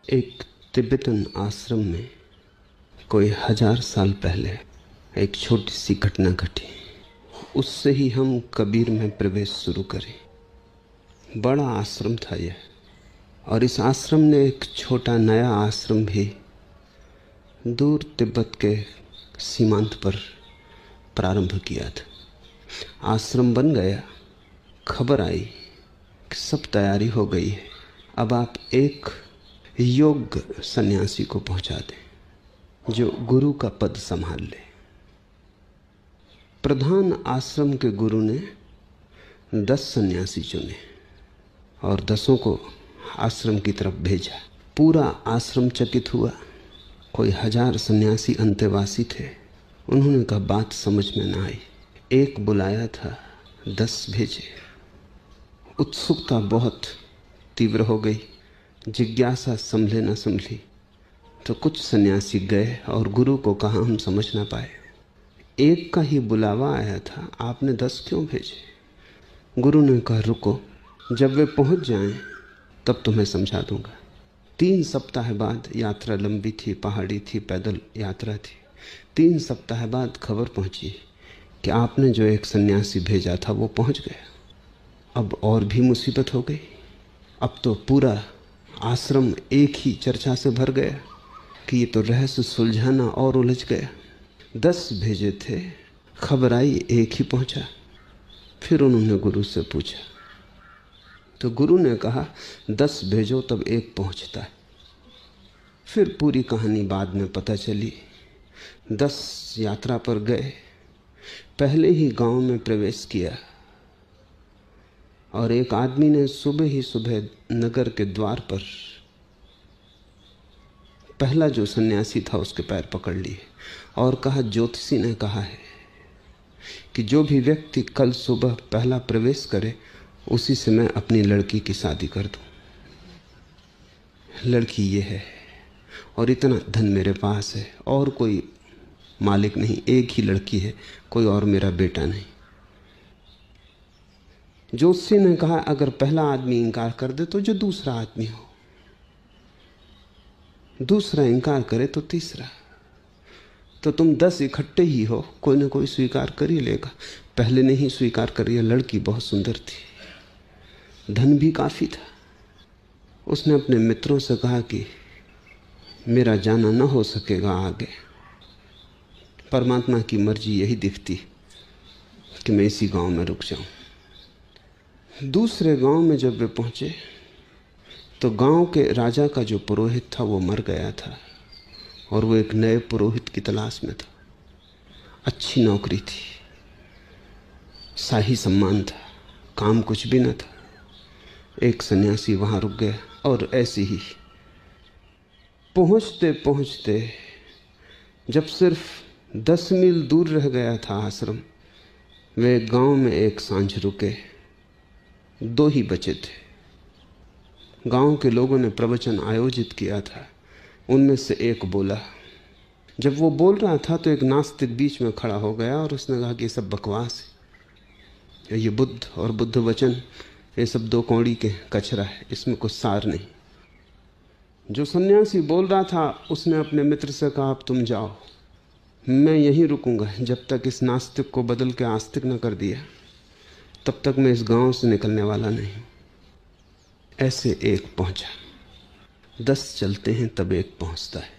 एक तिब्बतन आश्रम में कोई 1000 साल पहले एक छोटी सी घटना घटी। उससे ही हम कबीर में प्रवेश शुरू करें। बड़ा आश्रम था यह, और इस आश्रम ने एक छोटा नया आश्रम भी दूर तिब्बत के सीमांत पर प्रारंभ किया था। आश्रम बन गया, खबर आई कि सब तैयारी हो गई है, अब आप एक योग्य सन्यासी को पहुंचा दें जो गुरु का पद संभाल ले। प्रधान आश्रम के गुरु ने 10 सन्यासी चुने और 10 को आश्रम की तरफ भेजा। पूरा आश्रम चकित हुआ। कोई 1000 सन्यासी अंतेवासी थे। उन्होंने कहा बात समझ में ना आई। एक बुलाया था, 10 भेजे। उत्सुकता बहुत तीव्र हो गई, जिज्ञासा संभले न संभली। तो कुछ सन्यासी गए और गुरु को कहा हम समझ ना पाए, एक का ही बुलावा आया था, आपने 10 क्यों भेजे? गुरु ने कहा रुको, जब वे पहुंच जाएं तब तुम्हें समझा दूंगा। 3 सप्ताह बाद, यात्रा लंबी थी, पहाड़ी थी, पैदल यात्रा थी। 3 सप्ताह बाद खबर पहुंची कि आपने जो एक सन्यासी भेजा था वो पहुंच गया। अब और भी मुसीबत हो गई। अब तो पूरा आश्रम एक ही चर्चा से भर गया कि ये तो रहस्य सुलझाना और उलझ गया। 10 भेजे थे, खबर आई एक ही पहुंचा। फिर उन्होंने गुरु से पूछा तो गुरु ने कहा 10 भेजो तब एक पहुंचता है। फिर पूरी कहानी बाद में पता चली। 10 यात्रा पर गए, पहले ही गांव में प्रवेश किया और एक आदमी ने सुबह ही सुबह नगर के द्वार पर पहला जो सन्यासी था उसके पैर पकड़ लिए और कहा ज्योतिषी ने कहा है कि जो भी व्यक्ति कल सुबह पहला प्रवेश करे उसी से मैं अपनी लड़की की शादी कर दूं। लड़की ये है और इतना धन मेरे पास है और कोई मालिक नहीं, एक ही लड़की है, कोई और मेरा बेटा नहीं। ज्योतिषी ने कहा अगर पहला आदमी इंकार कर दे तो जो दूसरा आदमी हो, दूसरा इंकार करे तो तीसरा, तो तुम 10 इकट्ठे ही हो, कोई ना कोई स्वीकार कर ही लेगा। पहले ने ही स्वीकार कर लिया। लड़की बहुत सुंदर थी, धन भी काफी था। उसने अपने मित्रों से कहा कि मेरा जाना न हो सकेगा आगे, परमात्मा की मर्जी यही दिखती कि मैं इसी गांव में रुक जाऊं। दूसरे गांव में जब वे पहुंचे तो गांव के राजा का जो पुरोहित था वो मर गया था और वो एक नए पुरोहित की तलाश में था। अच्छी नौकरी थी, शाही सम्मान था, काम कुछ भी न था। एक सन्यासी वहां रुक गया और ऐसे ही पहुंचते पहुंचते जब सिर्फ 10 मील दूर रह गया था आश्रम, वे गांव में एक सांझ रुके। 2 ही बचे थे। गांव के लोगों ने प्रवचन आयोजित किया था। उनमें से एक बोला। जब वो बोल रहा था तो एक नास्तिक बीच में खड़ा हो गया और उसने कहा कि ये सब बकवास है, ये बुद्ध और बुद्ध वचन, ये सब 2 कौड़ी के कचरा है, इसमें कुछ सार नहीं। जो सन्यासी बोल रहा था उसने अपने मित्र से कहा अब तुम जाओ, मैं यहीं रुकूंगा जब तक इस नास्तिक को बदल के आस्तिक न कर दिया, तब तक मैं इस गांव से निकलने वाला नहीं। ऐसे एक पहुंचा। 10 चलते हैं तब एक पहुंचता है।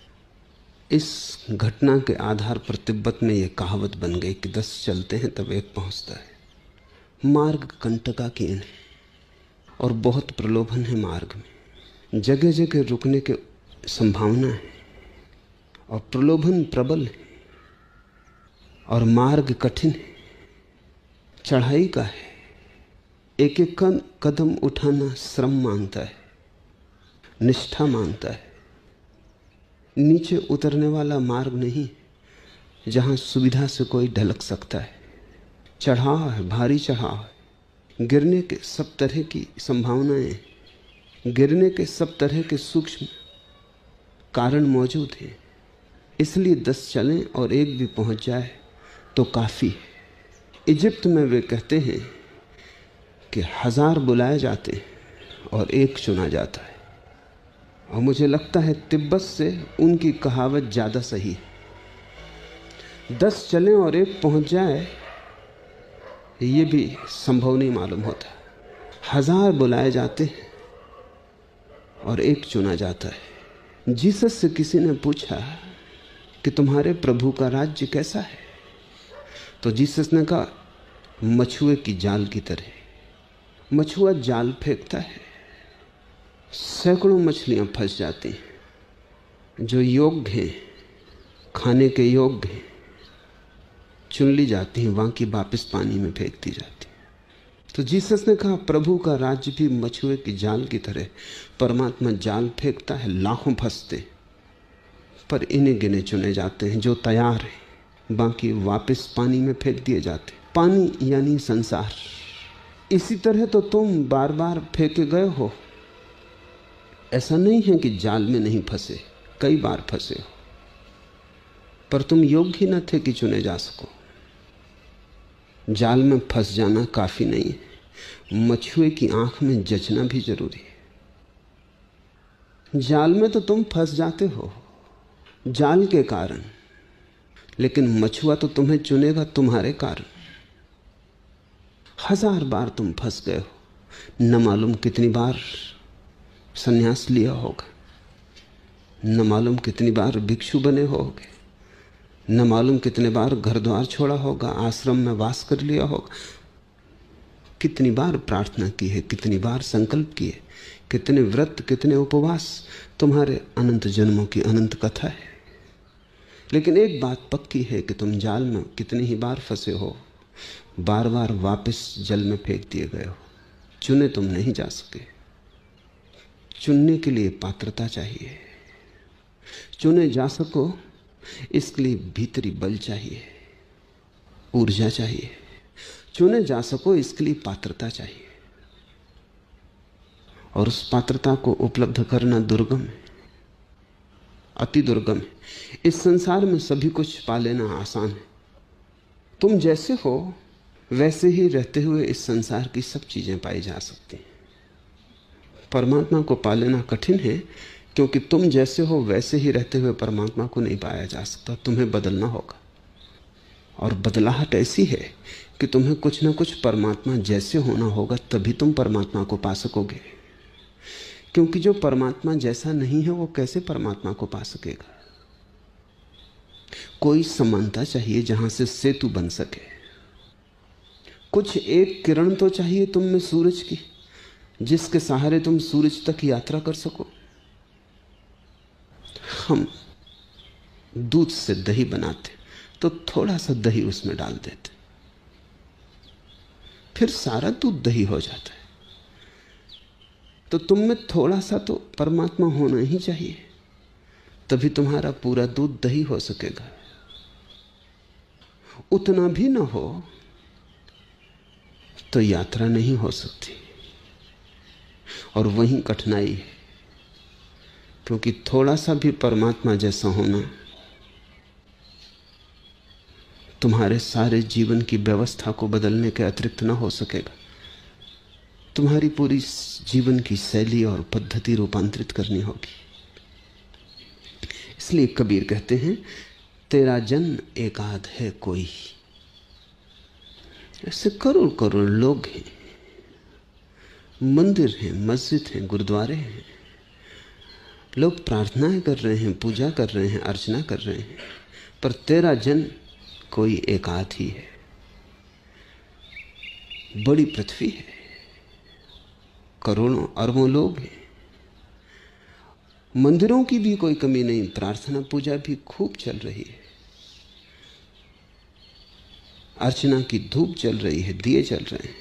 इस घटना के आधार पर तिब्बत में यह कहावत बन गई कि 10 चलते हैं तब एक पहुंचता है। मार्ग कंटका कीन है और बहुत प्रलोभन है मार्ग में। जगह जगह रुकने की संभावना है और प्रलोभन प्रबल है और मार्ग कठिन है, चढ़ाई का है। एक एक कदम उठाना श्रम मांगता है, निष्ठा मांगता है। नीचे उतरने वाला मार्ग नहीं जहां सुविधा से कोई ढलक सकता है। चढ़ाव है, भारी चढ़ाव है। गिरने के सब तरह की संभावनाएं, गिरने के सब तरह के सूक्ष्म कारण मौजूद हैं। इसलिए 10 चलें और एक भी पहुंच जाए तो काफी है। इजिप्ट में वे कहते हैं कि 1000 बुलाए जाते हैं और एक चुना जाता है, और मुझे लगता है तिब्बत से उनकी कहावत ज़्यादा सही है। 10 चलें और एक पहुंच जाए, ये भी संभव नहीं मालूम होता। 1000 बुलाए जाते हैं और एक चुना जाता है। जीसस से किसी ने पूछा कि तुम्हारे प्रभु का राज्य कैसा है, तो जीसस ने कहा मछुए की जाल की तरह। मछुआ जाल फेंकता है, सैकड़ों मछलियां फंस जाती हैं, जो योग्य हैं, खाने के योग्य हैं, चुन ली जाती हैं, बाकी वापस पानी में फेंक दी जाती हैं। तो जीसस ने कहा प्रभु का राज्य भी मछुए की जाल की तरह। परमात्मा जाल फेंकता है, लाखों फंसते, पर इन्हें गिने चुने जाते हैं जो तैयार हैं, बाकी वापस पानी में फेंक दिए जाते। पानी यानी संसार। इसी तरह तो तुम बार बार फेंके गए हो। ऐसा नहीं है कि जाल में नहीं फंसे, कई बार फंसे हो, पर तुम योग्य ही न थे कि चुने जा सको। जाल में फंस जाना काफी नहीं है, मछुए की आंख में जचना भी जरूरी है। जाल में तो तुम फंस जाते हो जाल के कारण, लेकिन मछुआ तो तुम्हें चुनेगा तुम्हारे कारण। 1000 बार तुम फंस गए हो, न मालूम कितनी बार संन्यास लिया होगा, न मालूम कितनी बार भिक्षु बने होगे, न मालूम कितने बार घर द्वार छोड़ा होगा, आश्रम में वास कर लिया होगा, कितनी बार प्रार्थना की है, कितनी बार संकल्प किए, कितने व्रत, कितने उपवास। तुम्हारे अनंत जन्मों की अनंत कथा है। लेकिन एक बात पक्की है कि तुम जाल में कितनी ही बार फंसे हो, बार बार वापस जल में फेंक दिए गए हो। चुने तुम नहीं जा सके। चुनने के लिए पात्रता चाहिए। चुने जा सको इसके लिए भीतरी बल चाहिए, ऊर्जा चाहिए। चुने जा सको इसके लिए पात्रता चाहिए, और उस पात्रता को उपलब्ध करना दुर्गम है, अति दुर्गम है। इस संसार में सभी कुछ पा लेना आसान है। तुम जैसे हो वैसे ही रहते हुए इस संसार की सब चीजें पाई जा सकती हैं। परमात्मा को पा लेना कठिन है, क्योंकि तुम जैसे हो वैसे ही रहते हुए परमात्मा को नहीं पाया जा सकता। तुम्हें बदलना होगा, और बदलाहट ऐसी है कि तुम्हें कुछ ना कुछ परमात्मा जैसे होना होगा, तभी तुम परमात्मा को पा सकोगे। क्योंकि जो परमात्मा जैसा नहीं है वो कैसे परमात्मा को पा सकेगा। कोई समानता चाहिए जहां से सेतु बन सके। कुछ एक किरण तो चाहिए तुम में सूरज की, जिसके सहारे तुम सूरज तक यात्रा कर सको। हम दूध से दही बनाते तो थोड़ा सा दही उसमें डाल देते, फिर सारा दूध दही हो जाता है। तो तुम में थोड़ा सा तो परमात्मा होना ही चाहिए, तभी तुम्हारा पूरा दूध दही हो सकेगा। उतना भी ना हो तो यात्रा नहीं हो सकती, और वहीं कठिनाई है। क्योंकि थोड़ा सा भी परमात्मा जैसा होना तुम्हारे सारे जीवन की व्यवस्था को बदलने के अतिरिक्त ना हो सकेगा। तुम्हारी पूरी जीवन की शैली और पद्धति रूपांतरित करनी होगी। इसलिए कबीर कहते हैं, तेरा जन एकाध है कोई। ऐसे करोड़ करोड़ लोग हैं, मंदिर हैं, मस्जिद हैं, गुरुद्वारे हैं, लोग प्रार्थनाएं कर रहे हैं, पूजा कर रहे हैं, अर्चना कर रहे हैं, पर तेरा जन कोई एकाध ही है। बड़ी पृथ्वी है, करोड़ों अरबों लोग हैं, मंदिरों की भी कोई कमी नहीं, प्रार्थना पूजा भी खूब चल रही है, अर्चना की धूप चल रही है, दिए चल रहे हैं,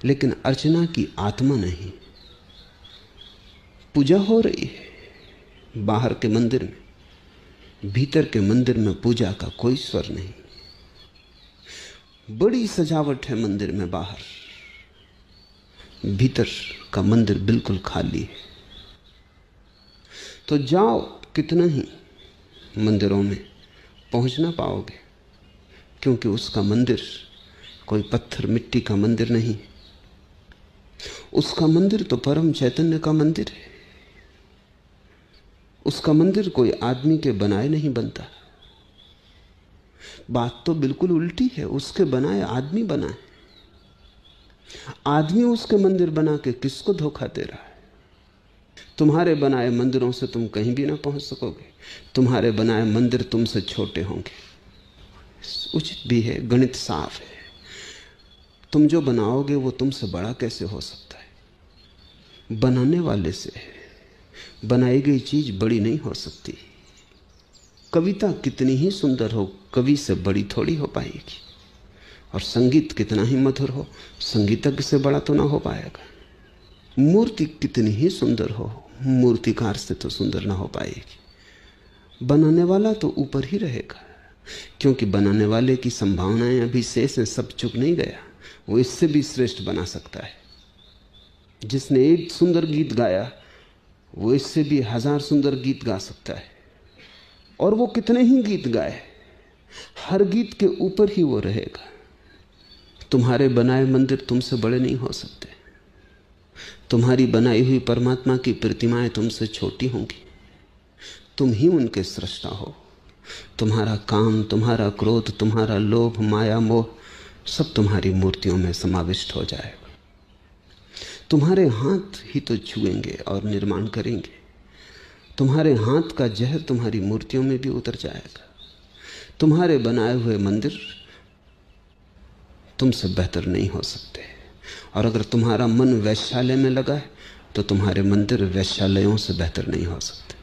लेकिन अर्चना की आत्मा नहीं। पूजा हो रही है बाहर के मंदिर में, भीतर के मंदिर में पूजा का कोई स्वर नहीं। बड़ी सजावट है मंदिर में बाहर, भीतर का मंदिर बिल्कुल खाली है। तो जाओ कितना ही मंदिरों में, पहुंच ना पाओगे, क्योंकि उसका मंदिर कोई पत्थर मिट्टी का मंदिर नहीं, उसका मंदिर तो परम चैतन्य का मंदिर है। उसका मंदिर कोई आदमी के बनाए नहीं बनता। बात तो बिल्कुल उल्टी है, उसके बनाए आदमी बनाए। आदमी उसके मंदिर बना के किसको धोखा दे रहा है? तुम्हारे बनाए मंदिरों से तुम कहीं भी ना पहुंच सकोगे। तुम्हारे बनाए मंदिर तुमसे छोटे होंगे। उचित भी है, गणित साफ है। तुम जो बनाओगे वो तुमसे बड़ा कैसे हो सकता है? बनाने वाले से है। बनाई गई चीज बड़ी नहीं हो सकती। कविता कितनी ही सुंदर हो, कवि से बड़ी थोड़ी हो पाएगी। और संगीत कितना ही मधुर हो, संगीतज्ञ से बड़ा तो ना हो पाएगा। मूर्ति कितनी ही सुंदर हो, मूर्तिकार से तो सुंदर ना हो पाएगी। बनाने वाला तो ऊपर ही रहेगा, क्योंकि बनाने वाले की संभावनाएं अभी शेष हैं, सब चुक नहीं गया। वो इससे भी श्रेष्ठ बना सकता है। जिसने एक सुंदर गीत गाया वो इससे भी 1000 सुंदर गीत गा सकता है। और वो कितने ही गीत गाए, हर गीत के ऊपर ही वो रहेगा। तुम्हारे बनाए मंदिर तुमसे बड़े नहीं हो सकते। तुम्हारी बनाई हुई परमात्मा की प्रतिमाएं तुमसे छोटी होंगी। तुम ही उनके सृष्टा हो। तुम्हारा काम, तुम्हारा क्रोध, तुम्हारा लोभ, माया, मोह सब तुम्हारी मूर्तियों में समाविष्ट हो जाएगा। तुम्हारे हाथ ही तो छुएंगे और निर्माण करेंगे। तुम्हारे हाथ का जहर तुम्हारी मूर्तियों में भी उतर जाएगा। तुम्हारे बनाए हुए मंदिर तुमसे बेहतर नहीं हो सकते। और अगर तुम्हारा मन वैश्यालय में लगा है तो तुम्हारे मंदिर वैश्यालयों से बेहतर नहीं हो सकते।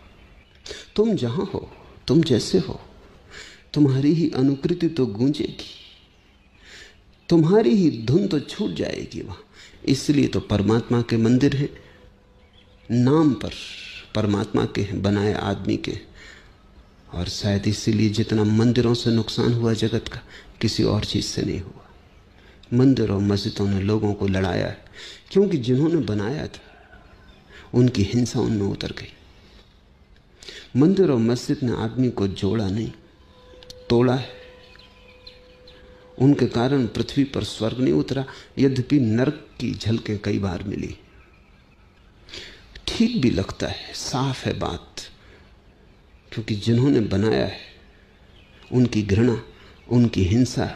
तुम जहां हो, तुम जैसे हो, तुम्हारी ही अनुकृति तो गूंजेगी, तुम्हारी ही धुन तो छूट जाएगी वहां। इसलिए तो परमात्मा के मंदिर हैं, नाम पर परमात्मा के हैं, बनाए आदमी के। और शायद इसीलिए जितना मंदिरों से नुकसान हुआ जगत का, किसी और चीज से नहीं हुआ। मंदिर और मस्जिदों ने लोगों को लड़ाया है, क्योंकि जिन्होंने बनाया था उनकी हिंसा उनमें उतर गई। मंदिर और मस्जिद ने आदमी को जोड़ा नहीं, तोड़ा है। उनके कारण पृथ्वी पर स्वर्ग नहीं उतरा, यद्यपि नरक की झलकें कई बार मिली। ठीक भी लगता है, साफ है बात, क्योंकि जिन्होंने बनाया है उनकी घृणा, उनकी हिंसा,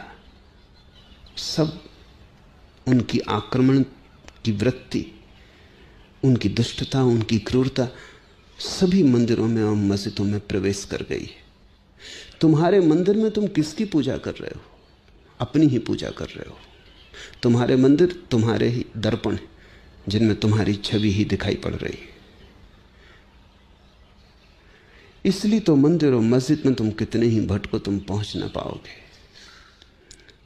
सब उनकी आक्रमण की वृत्ति, उनकी दुष्टता, उनकी क्रूरता सभी मंदिरों में और मस्जिदों में प्रवेश कर गई है। तुम्हारे मंदिर में तुम किसकी पूजा कर रहे हो? अपनी ही पूजा कर रहे हो। तुम्हारे मंदिर तुम्हारे ही दर्पण हैं, जिनमें तुम्हारी छवि ही दिखाई पड़ रही है। इसलिए तो मंदिर और मस्जिद में तुम कितने ही भटको, तुम पहुंच ना पाओगे।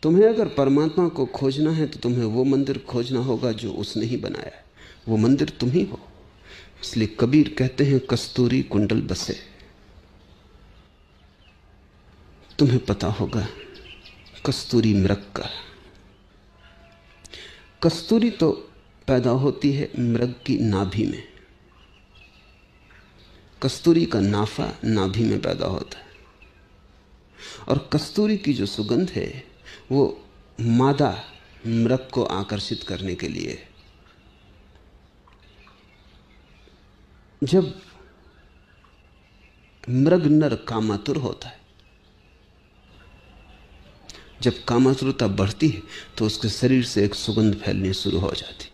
तुम्हें अगर परमात्मा को खोजना है तो तुम्हें वो मंदिर खोजना होगा जो उसने ही बनाया है। वो मंदिर तुम ही हो। इसलिए कबीर कहते हैं, कस्तूरी कुंडल बसे। तुम्हें पता होगा कस्तूरी मृग का। कस्तूरी तो पैदा होती है मृग की नाभि में। कस्तूरी का नाफा नाभि में पैदा होता है। और कस्तूरी की जो सुगंध है वो मादा मृग को आकर्षित करने के लिए। जब मृग नर कामातुर होता है, जब कामातुरता बढ़ती है तो उसके शरीर से एक सुगंध फैलनी शुरू हो जाती।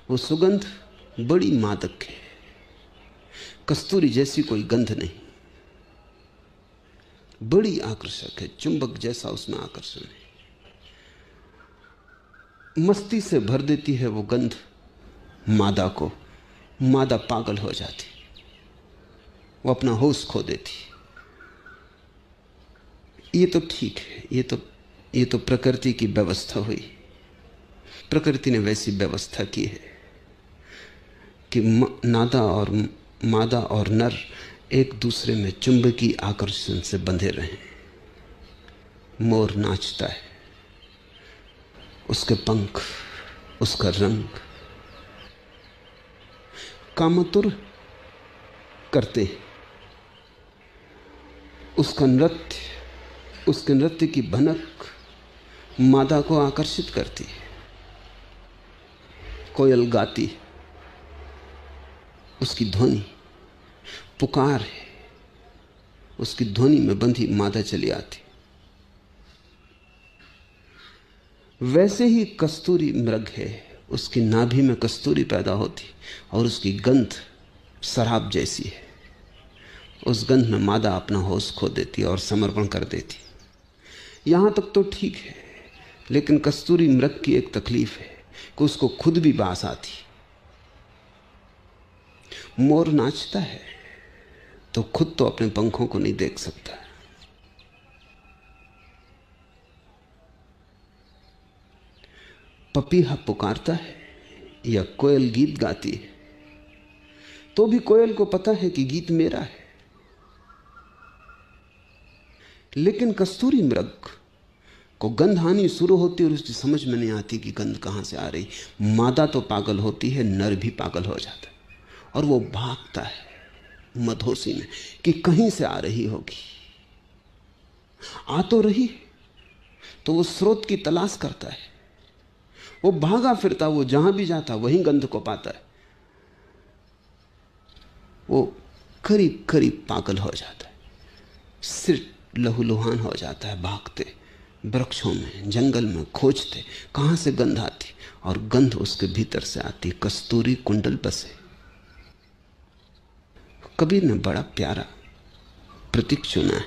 वो सुगंध बड़ी मादक है। कस्तूरी जैसी कोई गंध नहीं, बड़ी आकर्षक है, चुंबक जैसा उसमें आकर्षण है। मस्ती से भर देती है वो गंध मादा को। मादा पागल हो जाती, वो अपना होश खो देती। ये तो ठीक है, ये तो प्रकृति की व्यवस्था हुई। प्रकृति ने वैसी व्यवस्था की है कि मादा और नर एक दूसरे में चुंबकीय आकर्षण से बंधे रहें। मोर नाचता है, उसके पंख, उसका रंग कामातुर करते हैं। उसका नृत्य, उसके नृत्य की भनक मादा को आकर्षित करती है। कोयल गाती, उसकी ध्वनि पुकार है, उसकी ध्वनि में बंधी मादा चली आती। वैसे ही कस्तूरी मृग है, उसकी नाभि में कस्तूरी पैदा होती और उसकी गंध शराब जैसी है। उस गंध में मादा अपना होश खो देती और समर्पण कर देती। यहां तक तो ठीक है, लेकिन कस्तूरी मृग की एक तकलीफ है कि उसको खुद भी बास आती। मोर नाचता है तो खुद तो अपने पंखों को नहीं देख सकता। पपीहा पुकारता है या कोयल गीत गाती है तो भी कोयल को पता है कि गीत मेरा है। लेकिन कस्तूरी मृग को गंध आनी शुरू होती और उसकी समझ में नहीं आती कि गंध कहां से आ रही। मादा तो पागल होती है, नर भी पागल हो जाता है और वो भागता है मधोसी में कि कहीं से आ रही होगी। आ तो रही तो वो स्रोत की तलाश करता है। वो भागा फिरता, वो जहां भी जाता वहीं गंध को पाता है। वो करीब करीब पागल हो जाता है, सिर लहूलुहान हो जाता है। भागते वृक्षों में, जंगल में खोजते कहां से गंध आती, और गंध उसके भीतर से आती। कस्तूरी कुंडल बसे। कबीर ने बड़ा प्यारा प्रतीक चुना है।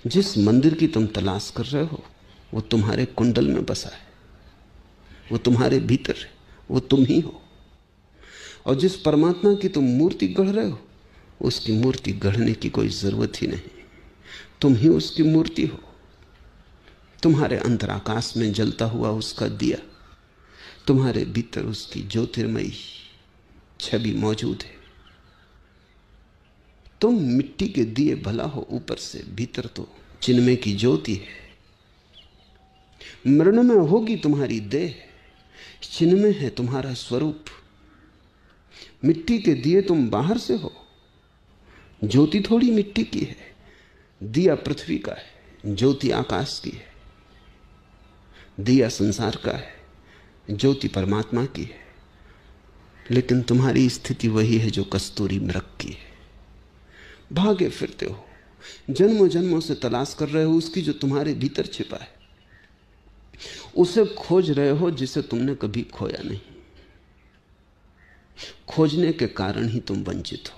जिस मंदिर की तुम तलाश कर रहे हो वो तुम्हारे कुंडल में बसा है, वो तुम्हारे भीतर है, वो तुम ही हो। और जिस परमात्मा की तुम मूर्ति गढ़ रहे हो उसकी मूर्ति गढ़ने की कोई जरूरत ही नहीं, तुम ही उसकी मूर्ति हो। तुम्हारे अंतराकाश में जलता हुआ उसका दिया, तुम्हारे भीतर उसकी ज्योतिर्मयी छवि मौजूद है। तुम मिट्टी के दिए भला हो ऊपर से, भीतर तो चिन्मय की ज्योति है। मरण में होगी तुम्हारी देह, चिन्मय है तुम्हारा स्वरूप। मिट्टी के दिए तुम बाहर से हो, ज्योति थोड़ी मिट्टी की है। दिया पृथ्वी का है, ज्योति आकाश की है। दिया संसार का है, ज्योति परमात्मा की है। लेकिन तुम्हारी स्थिति वही है जो कस्तूरी मृग की है। भागे फिरते हो, जन्मों जन्मों से तलाश कर रहे हो उसकी जो तुम्हारे भीतर छिपा है। उसे खोज रहे हो जिसे तुमने कभी खोया नहीं। खोजने के कारण ही तुम वंचित हो।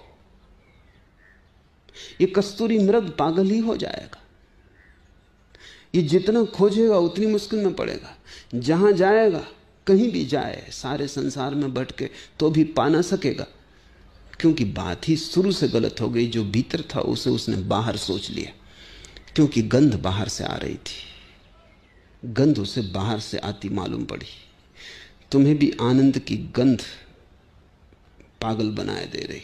ये कस्तूरी मृग पागल ही हो जाएगा। ये जितना खोजेगा उतनी मुश्किल में पड़ेगा। जहां जाएगा, कहीं भी जाए, सारे संसार में भटके तो भी पा ना सकेगा, क्योंकि बात ही शुरू से गलत हो गई। जो भीतर था उसे उसने बाहर सोच लिया, क्योंकि गंध बाहर से आ रही थी। गंध उसे बाहर से आती मालूम पड़ी। तुम्हें भी आनंद की गंध पागल बनाए दे रही।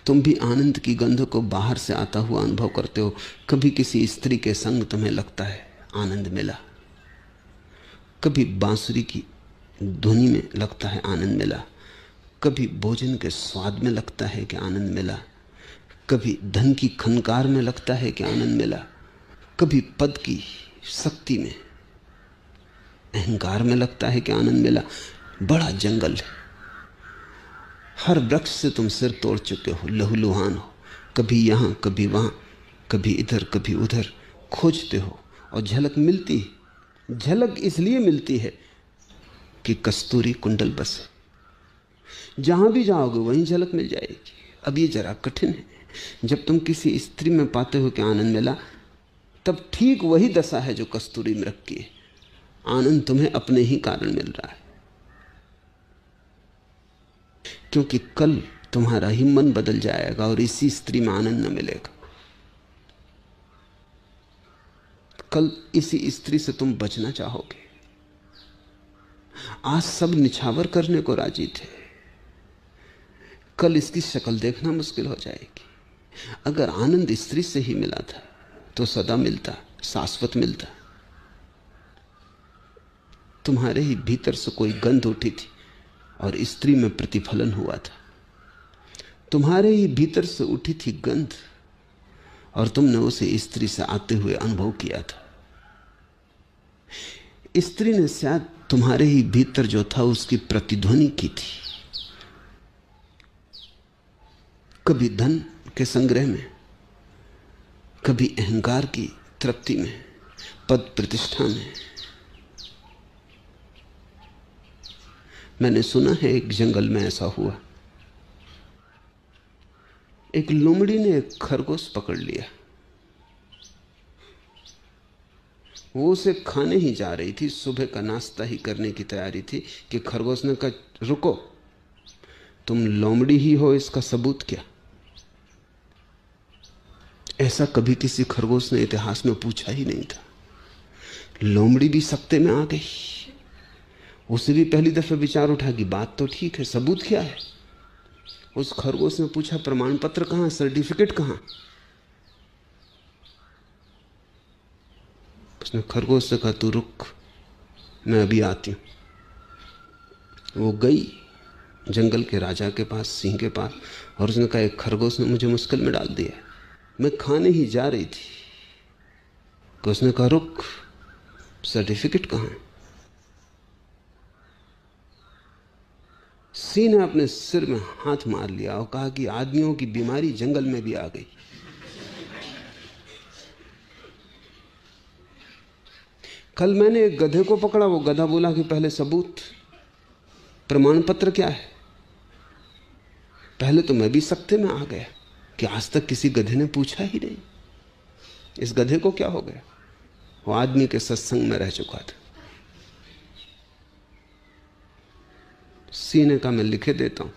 तुम भी आनंद की गंध को बाहर से आता हुआ अनुभव करते हो। कभी किसी स्त्री के संग तुम्हें लगता है आनंद मिला, कभी बांसुरी की ध्वनि में लगता है आनंद मिला, कभी भोजन के स्वाद में लगता है कि आनंद मिला, कभी धन की खनकार में लगता है कि आनंद मिला, कभी पद की शक्ति में, अहंकार में लगता है कि आनंद मिला। बड़ा जंगल है। हर वृक्ष से तुम सिर तोड़ चुके हो, लहूलुहान हो, कभी यहां कभी वहां, कभी इधर कभी उधर खोजते हो और झलक मिलती है। झलक इसलिए मिलती है कि कस्तूरी कुंडल बसे। जहां भी जाओगे वहीं झलक मिल जाएगी। अब ये जरा कठिन है। जब तुम किसी स्त्री में पाते हो कि आनंद मिला, तब ठीक वही दशा है जो कस्तूरी मृग की है। आनंद तुम्हें अपने ही कारण मिल रहा है, क्योंकि कल तुम्हारा ही मन बदल जाएगा और इसी स्त्री में आनंद न मिलेगा। कल इसी स्त्री से तुम बचना चाहोगे। आज सब निछावर करने को राजी थे, कल इसकी शक्ल देखना मुश्किल हो जाएगी। अगर आनंद स्त्री से ही मिला था तो सदा मिलता, शाश्वत मिलता। तुम्हारे ही भीतर से कोई गंध उठी थी और स्त्री में प्रतिफलन हुआ था। तुम्हारे ही भीतर से उठी थी गंध और तुमने उसे स्त्री से आते हुए अनुभव किया था। स्त्री ने शायद तुम्हारे ही भीतर जो था उसकी प्रतिध्वनि की थी। कभी धन के संग्रह में, कभी अहंकार की तृप्ति में, पद प्रतिष्ठा में। मैंने सुना है एक जंगल में ऐसा हुआ। एक लोमड़ी ने एक खरगोश पकड़ लिया। वो उसे खाने ही जा रही थी, सुबह का नाश्ता ही करने की तैयारी थी कि खरगोश ने कहा, रुको, तुम लोमड़ी ही हो, इसका सबूत क्या? ऐसा कभी किसी खरगोश ने इतिहास में पूछा ही नहीं था। लोमड़ी भी सकते में आ गई। उसे भी पहली दफे विचार उठा कि बात तो ठीक है, सबूत क्या है? उस खरगोश ने पूछा, प्रमाण पत्र कहां, सर्टिफिकेट कहां? उसने खरगोश से कहा, तू रुक, मैं अभी आती हूं। वो गई जंगल के राजा के पास, सिंह के पास, और उसने कहा, एक खरगोश ने मुझे मुश्किल में डाल दिया, मैं खाने ही जा रही थी। तो उसने कहा, रुक, सर्टिफिकेट कहां है? सिंह ने अपने सिर में हाथ मार लिया और कहा कि आदमियों की बीमारी जंगल में भी आ गई। कल मैंने एक गधे को पकड़ा, वो गधा बोला कि पहले सबूत, प्रमाण पत्र क्या है? पहले तो मैं भी सकते में आ गया कि आज तक किसी गधे ने पूछा ही नहीं। इस गधे को क्या हो गया? वो आदमी के सत्संग में रह चुका था। सिंह ने कहा, मैं लिखे देता हूं।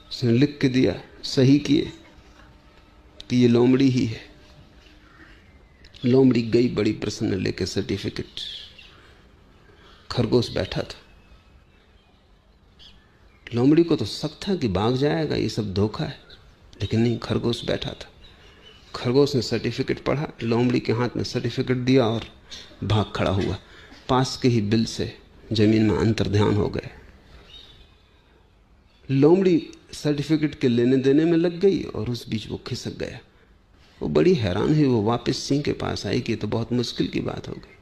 उसने लिख के दिया, सही किए कि ये लोमड़ी ही है। लोमड़ी गई बड़ी प्रसन्न लेके सर्टिफिकेट। खरगोश बैठा था। लोमड़ी को तो शक था कि भाग जाएगा, ये सब धोखा है, लेकिन नहीं, खरगोश बैठा था। खरगोश ने सर्टिफिकेट पढ़ा, लोमड़ी के हाथ में सर्टिफिकेट दिया और भाग खड़ा हुआ। पास के ही बिल से जमीन में अंतर्ध्यान हो गए। लोमड़ी सर्टिफिकेट के लेने देने में लग गई और उस बीच वो खिसक गया। वो बड़ी हैरान हुई। वो वापस सिंह के पास आई कि तो बहुत मुश्किल की बात हो गई।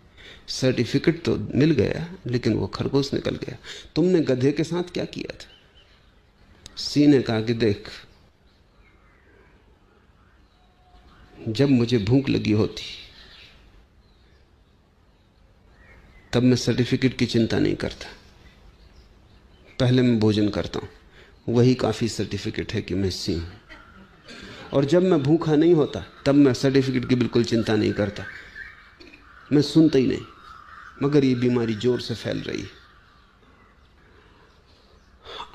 सर्टिफिकेट तो मिल गया, लेकिन वो खरगोश निकल गया। तुमने गधे के साथ क्या किया था? सिंह ने कहा कि देख, जब मुझे भूख लगी होती तब मैं सर्टिफिकेट की चिंता नहीं करता। पहले मैं भोजन करता हूं, वही काफी सर्टिफिकेट है कि मैं सिंह हूं। और जब मैं भूखा नहीं होता तब मैं सर्टिफिकेट की बिल्कुल चिंता नहीं करता, मैं सुनता ही नहीं। मगर ये बीमारी जोर से फैल रही है।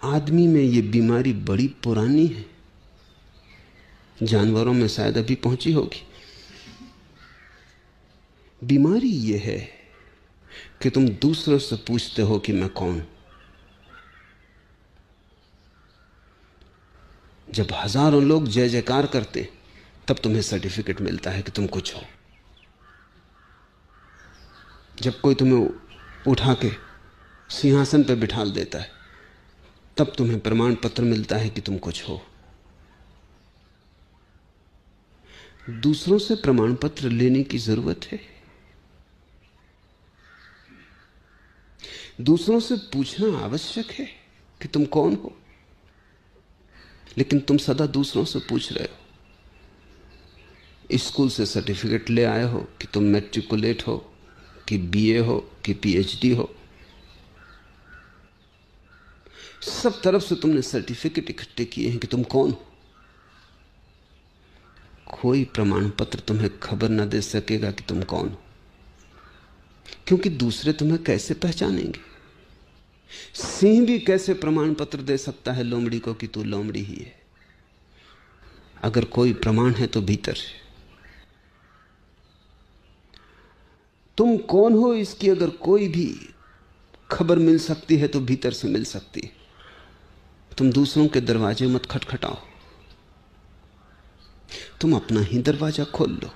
आदमी में ये बीमारी बड़ी पुरानी है, जानवरों में शायद अभी पहुंची होगी। बीमारी ये है कि तुम दूसरों से पूछते हो कि मैं कौन। जब हजारों लोग जय जयकार करते तब तुम्हें सर्टिफिकेट मिलता है कि तुम कुछ हो। जब कोई तुम्हें उठा के सिंहासन पर बिठा देता है तब तुम्हें प्रमाण पत्र मिलता है कि तुम कुछ हो। दूसरों से प्रमाण पत्र लेने की जरूरत है? दूसरों से पूछना आवश्यक है कि तुम कौन हो, लेकिन तुम सदा दूसरों से पूछ रहे हो। स्कूल से सर्टिफिकेट ले आए हो कि तुम मैट्रिकुलेट हो, कि बीए हो, कि पीएचडी हो। सब तरफ से तुमने सर्टिफिकेट इकट्ठे किए हैं कि तुम कौन हो। कोई प्रमाण पत्र तुम्हें खबर न दे सकेगा कि तुम कौन हो, क्योंकि दूसरे तुम्हें कैसे पहचानेंगे। सिंह भी कैसे प्रमाण पत्र दे सकता है लोमड़ी को कि तू लोमड़ी ही है? अगर कोई प्रमाण है तो भीतर है। तुम कौन हो इसकी अगर कोई भी खबर मिल सकती है तो भीतर से मिल सकती है। तुम दूसरों के दरवाजे मत खटखटाओ, तुम अपना ही दरवाजा खोल लो,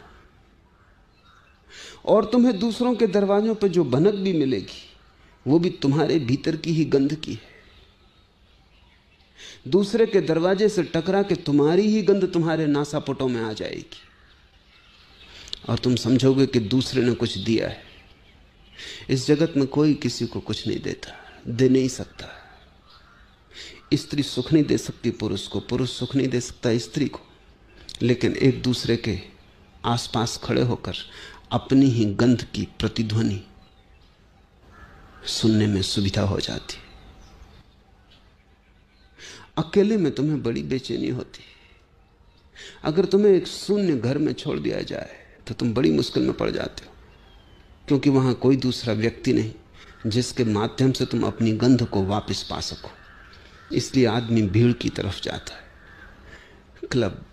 और तुम्हें दूसरों के दरवाजों पर जो भनक भी मिलेगी वो भी तुम्हारे भीतर की ही गंध की है। दूसरे के दरवाजे से टकरा के तुम्हारी ही गंध तुम्हारे नासापुटों में आ जाएगी और तुम समझोगे कि दूसरे ने कुछ दिया है। इस जगत में कोई किसी को कुछ नहीं देता, दे नहीं सकता। स्त्री सुख नहीं दे सकती पुरुष को, पुरुष सुख नहीं दे सकता स्त्री को, लेकिन एक दूसरे के आसपास खड़े होकर अपनी ही गंध की प्रतिध्वनि सुनने में सुविधा हो जाती। अकेले में तुम्हें बड़ी बेचैनी होती। अगर तुम्हें एक शून्य घर में छोड़ दिया जाए तो तुम बड़ी मुश्किल में पड़ जाते हो, क्योंकि वहां कोई दूसरा व्यक्ति नहीं जिसके माध्यम से तुम अपनी गंध को वापस पा सको। इसलिए आदमी भीड़ की तरफ जाता है। क्लब,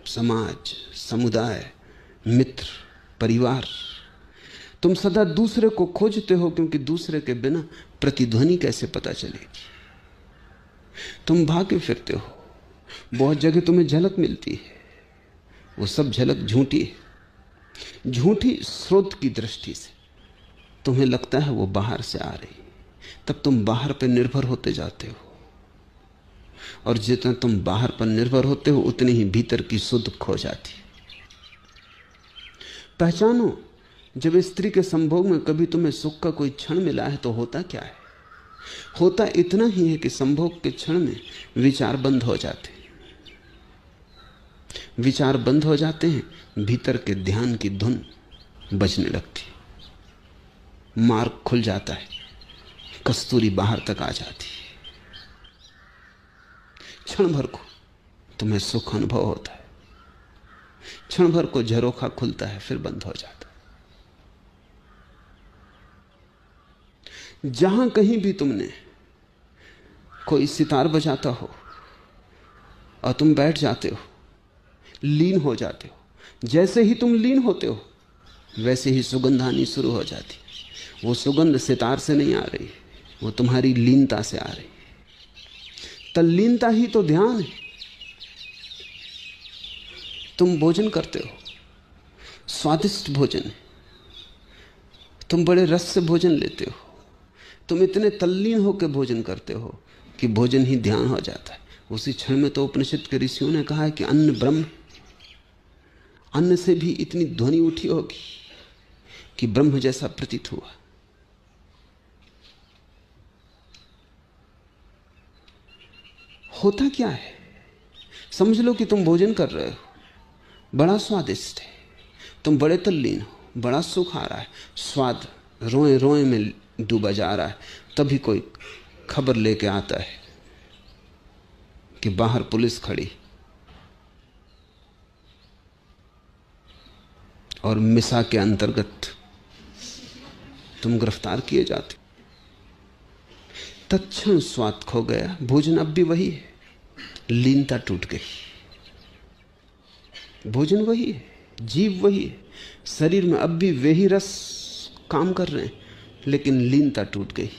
समाज, समुदाय, मित्र, परिवार, तुम सदा दूसरे को खोजते हो, क्योंकि दूसरे के बिना प्रतिध्वनि कैसे पता चलेगी। तुम भागे फिरते हो, बहुत जगह तुम्हें झलक मिलती है, वो सब झलक झूठी है, झूठी स्रोत की दृष्टि से। तुम्हें लगता है वो बाहर से आ रही, तब तुम बाहर पर निर्भर होते जाते हो, और जितना तुम बाहर पर निर्भर होते हो उतनी ही भीतर की शुद्ध खो जाती। पहचानो, जब स्त्री के संभोग में कभी तुम्हें सुख का कोई क्षण मिला है तो होता क्या है? होता इतना ही है कि संभोग के क्षण में विचार बंद हो जाते हैं। विचार बंद हो जाते हैं, भीतर के ध्यान की धुन बजने लगती, मार्ग खुल जाता है, कस्तूरी बाहर तक आ जाती। क्षण भर को तुम्हें सुख अनुभव होता है, क्षण भर को झरोखा खुलता है, फिर बंद हो जाता है। जहां कहीं भी तुमने कोई सितार बजाता हो और तुम बैठ जाते हो, लीन हो जाते हो, जैसे ही तुम लीन होते हो वैसे ही सुगंध आनी शुरू हो जाती। वो सुगंध सितार से नहीं आ रही, वो तुम्हारी लीनता से आ रही। तल्लीनता ही तो ध्यान है। तुम भोजन करते हो, स्वादिष्ट भोजन है, तुम बड़े रस से भोजन लेते हो, तुम इतने तल्लीन होकर भोजन करते हो कि भोजन ही ध्यान हो जाता है। उसी क्षण में तो उपनिषद के ऋषियों ने कहा है कि अन्न ब्रह्म। अन्न से भी इतनी ध्वनि उठी होगी कि ब्रह्म जैसा प्रतीत हुआ। होता क्या है? समझ लो कि तुम भोजन कर रहे हो, बड़ा स्वादिष्ट है, तुम बड़े तल्लीन हो, बड़ा सुख आ रहा है, स्वाद रोए रोए में डूबा जा रहा है। तभी कोई खबर लेके आता है कि बाहर पुलिस खड़ी और मिसा के अंतर्गत तुम गिरफ्तार किए जाते। तत्क्षण स्वाद खो गया, भोजन अब भी वही है, लीनता टूट गई। भोजन वही है, जीव वही है, शरीर में अब भी वही रस काम कर रहे हैं, लेकिन लीनता टूट गई।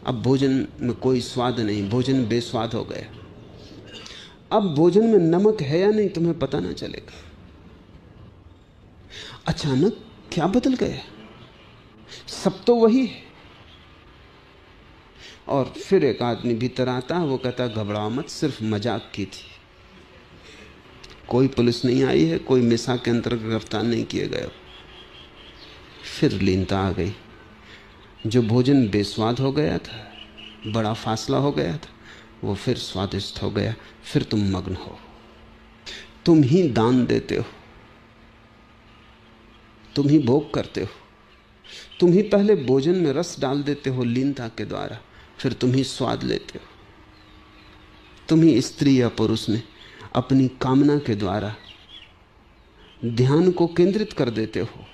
अब भोजन में कोई स्वाद नहीं, भोजन बेस्वाद हो गया। अब भोजन में नमक है या नहीं तुम्हें पता ना चलेगा। अचानक क्या बदल गया? सब तो वही है। और फिर एक आदमी भीतर आता है, वो कहता घबराओ मत, सिर्फ मजाक की थी, कोई पुलिस नहीं आई है, कोई मिसा के अंतर्गत गिरफ्तार नहीं किए गए। फिर लीनता आ गई। जो भोजन बेस्वाद हो गया था, बड़ा फासला हो गया था, वो फिर स्वादिष्ट हो गया। फिर तुम मग्न हो, तुम ही दान देते हो, तुम ही भोग करते हो, तुम ही पहले भोजन में रस डाल देते हो लीनता के द्वारा, फिर तुम ही स्वाद लेते हो। तुम ही स्त्री या पुरुष में अपनी कामना के द्वारा ध्यान को केंद्रित कर देते हो,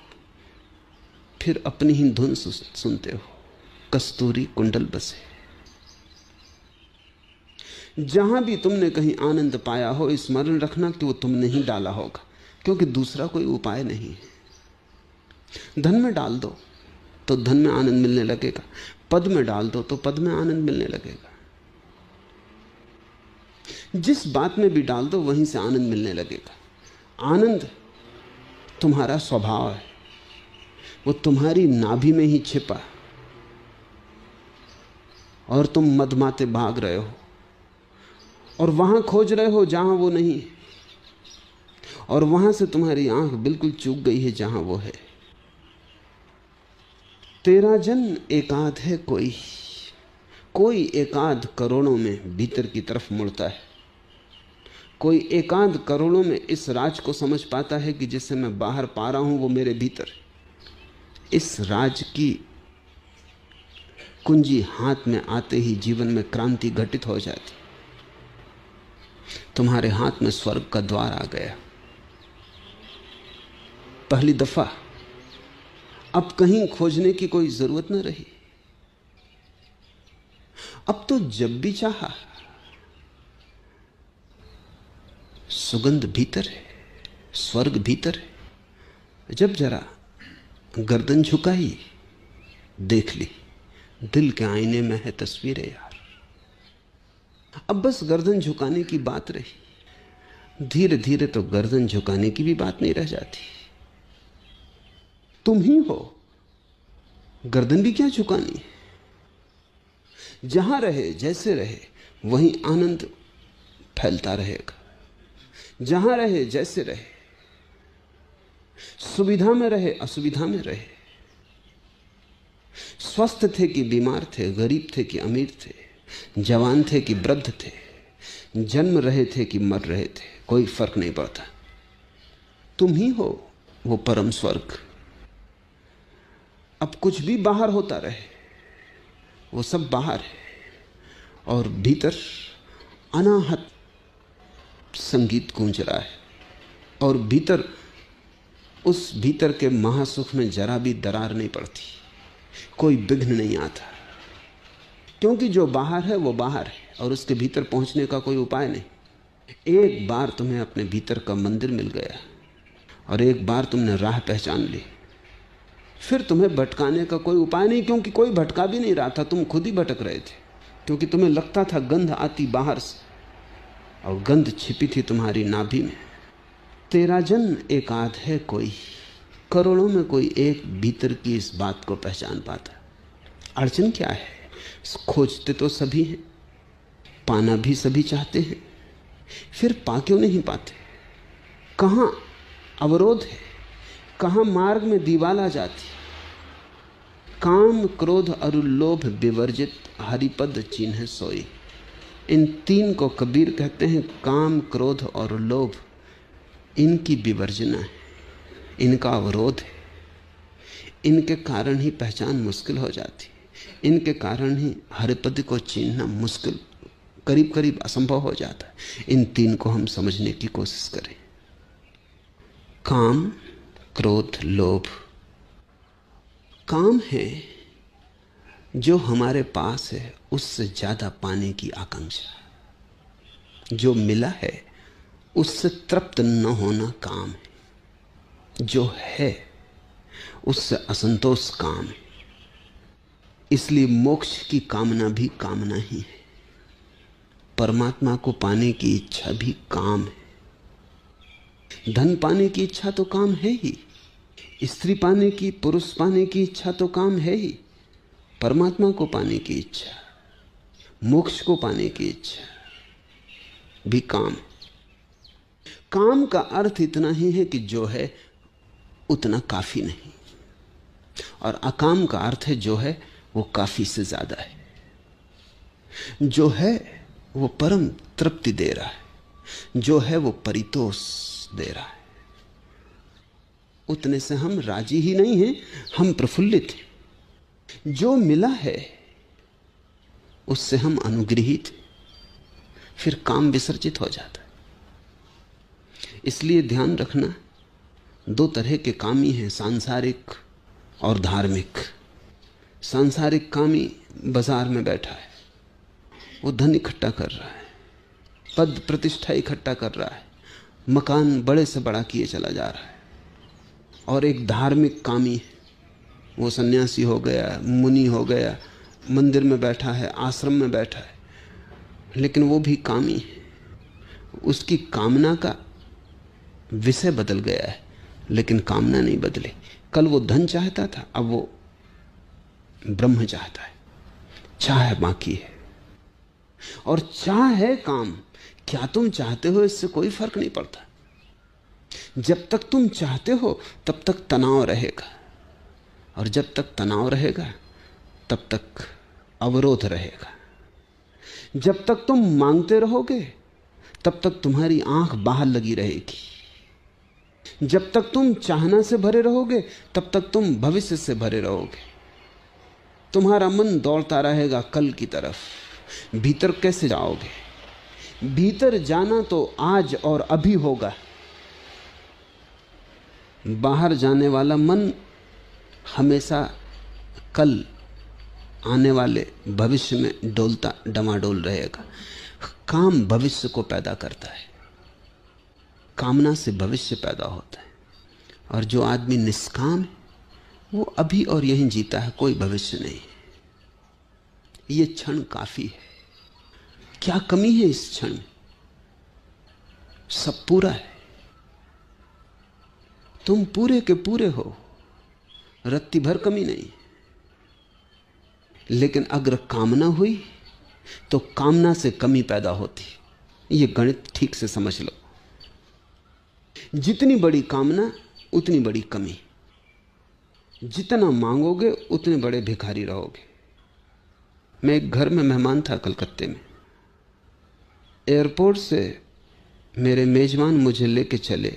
फिर अपनी ही धुन सुनते हो। कस्तूरी कुंडल बसे। जहां भी तुमने कहीं आनंद पाया हो, स्मरण रखना कि वो तुमने ही डाला होगा, क्योंकि दूसरा कोई उपाय नहीं है। धन में डाल दो तो धन में आनंद मिलने लगेगा, पद में डाल दो तो पद में आनंद मिलने लगेगा, जिस बात में भी डाल दो वहीं से आनंद मिलने लगेगा। आनंद तुम्हारा स्वभाव है, वो तुम्हारी नाभि में ही छिपा, और तुम मदमाते भाग रहे हो और वहां खोज रहे हो जहां वो नहीं है, और वहां से तुम्हारी आंख बिल्कुल चूक गई है जहां वो है। तेरा जन एकाध है कोई, कोई एकाध करोड़ों में भीतर की तरफ मुड़ता है। कोई एकांत करोड़ों में इस राज को समझ पाता है कि जिसे मैं बाहर पा रहा हूं वो मेरे भीतर है। इस राज की कुंजी हाथ में आते ही जीवन में क्रांति घटित हो जाती। तुम्हारे हाथ में स्वर्ग का द्वार आ गया पहली दफा। अब कहीं खोजने की कोई जरूरत न रही। अब तो जब भी चाहा सुगंध भीतर है, स्वर्ग भीतर है। जब जरा गर्दन झुकाई देख ली, दिल के आईने में है तस्वीरें यार। अब बस गर्दन झुकाने की बात रही। धीरे धीरे तो गर्दन झुकाने की भी बात नहीं रह जाती। तुम ही हो, गर्दन भी क्या झुकानी है। जहां रहे जैसे रहे वहीं आनंद फैलता रहेगा। जहां रहे जैसे रहे, सुविधा में रहे असुविधा में रहे, स्वस्थ थे कि बीमार थे, गरीब थे कि अमीर थे, जवान थे कि वृद्ध थे, जन्म रहे थे कि मर रहे थे, कोई फर्क नहीं पड़ता। तुम ही हो वो परम स्वर्ग। अब कुछ भी बाहर होता रहे वो सब बाहर है, और भीतर अनाहत संगीत गूंज रहा है। और भीतर, उस भीतर के महासुख में जरा भी दरार नहीं पड़ती, कोई विघ्न नहीं आता, क्योंकि जो बाहर है वो बाहर है और उसके भीतर पहुंचने का कोई उपाय नहीं। एक बार तुम्हें अपने भीतर का मंदिर मिल गया और एक बार तुमने राह पहचान ली, फिर तुम्हें भटकाने का कोई उपाय नहीं, क्योंकि कोई भटका भी नहीं रहा था, तुम खुद ही भटक रहे थे। क्योंकि तुम्हें लगता था गंध आती बाहर से, और गंध छिपी थी तुम्हारी नाभि में। तेरा जन एकाध है कोई, करोड़ों में कोई एक भीतर की इस बात को पहचान पाता। अड़चन क्या है? खोजते तो सभी हैं, पाना भी सभी चाहते हैं, फिर पा क्यों नहीं पाते? कहाँ अवरोध है? कहाँ मार्ग में दीवाल आ जाती? काम क्रोध और लोभ विवर्जित हरिपद चिन्ह सोई। इन तीन को कबीर कहते हैं काम क्रोध और लोभ। इनकी विवर्जना है, इनका अवरोध है, इनके कारण ही पहचान मुश्किल हो जाती है, इनके कारण ही हरिपद को चिन्हना मुश्किल, करीब करीब असंभव हो जाता है। इन तीन को हम समझने की कोशिश करें। काम क्रोध लोभ। काम है जो हमारे पास है उससे ज्यादा पाने की आकांक्षा, जो मिला है उससे तृप्त न होना काम है, जो है उससे असंतोष काम है। इसलिए मोक्ष की कामना भी कामना ही है, परमात्मा को पाने की इच्छा भी काम है। धन पाने की इच्छा तो काम है ही, स्त्री पाने की, पुरुष पाने की इच्छा तो काम है ही, परमात्मा को पाने की इच्छा, मोक्ष को पाने की इच्छा भी काम। काम का अर्थ इतना ही है कि जो है उतना काफी नहीं, और अकाम का अर्थ है जो है वो काफी से ज्यादा है। जो है वो परम तृप्ति दे रहा है, जो है वो परितोष दे रहा है। उतने से हम राजी ही नहीं हैं, हम प्रफुल्लित हैं। जो मिला है उससे हम अनुग्रहित, फिर काम विसर्जित हो जाता है। इसलिए ध्यान रखना, दो तरह के कामी हैं, सांसारिक और धार्मिक। सांसारिक कामी बाजार में बैठा है, वो धन इकट्ठा कर रहा है, पद प्रतिष्ठा इकट्ठा कर रहा है, मकान बड़े से बड़ा किए चला जा रहा है। और एक धार्मिक कामी है, वो सन्यासी हो गया, मुनि हो गया, मंदिर में बैठा है, आश्रम में बैठा है, लेकिन वो भी कामी है। उसकी कामना का विषय बदल गया है, लेकिन कामना नहीं बदली। कल वो धन चाहता था, अब वो ब्रह्म चाहता है। चाह बाकी है, और चाह है काम। क्या तुम चाहते हो इससे कोई फर्क नहीं पड़ता। जब तक तुम चाहते हो तब तक तनाव रहेगा, और जब तक तनाव रहेगा तब तक अवरोध रहेगा। जब तक तुम मांगते रहोगे तब तक तुम्हारी आंख बाहर लगी रहेगी। जब तक तुम चाहना से भरे रहोगे तब तक तुम भविष्य से भरे रहोगे। तुम्हारा मन दौड़ता रहेगा कल की तरफ। भीतर कैसे जाओगे? भीतर जाना तो आज और अभी होगा। बाहर जाने वाला मन हमेशा कल आने वाले भविष्य में डोलता डमाडोल रहेगा। काम भविष्य को पैदा करता है, कामना से भविष्य पैदा होता है। और जो आदमी निष्काम है वो अभी और यहीं जीता है, कोई भविष्य नहीं। ये क्षण काफी है। क्या कमी है इस क्षण में? सब पूरा है। तुम पूरे के पूरे हो, रत्ती भर कमी नहीं। लेकिन अगर कामना हुई तो कामना से कमी पैदा होती। ये गणित ठीक से समझ लो। जितनी बड़ी कामना उतनी बड़ी कमी। जितना मांगोगे उतने बड़े भिखारी रहोगे। मैं एक घर में मेहमान था कलकत्ते में। एयरपोर्ट से मेरे मेजबान मुझे लेके चले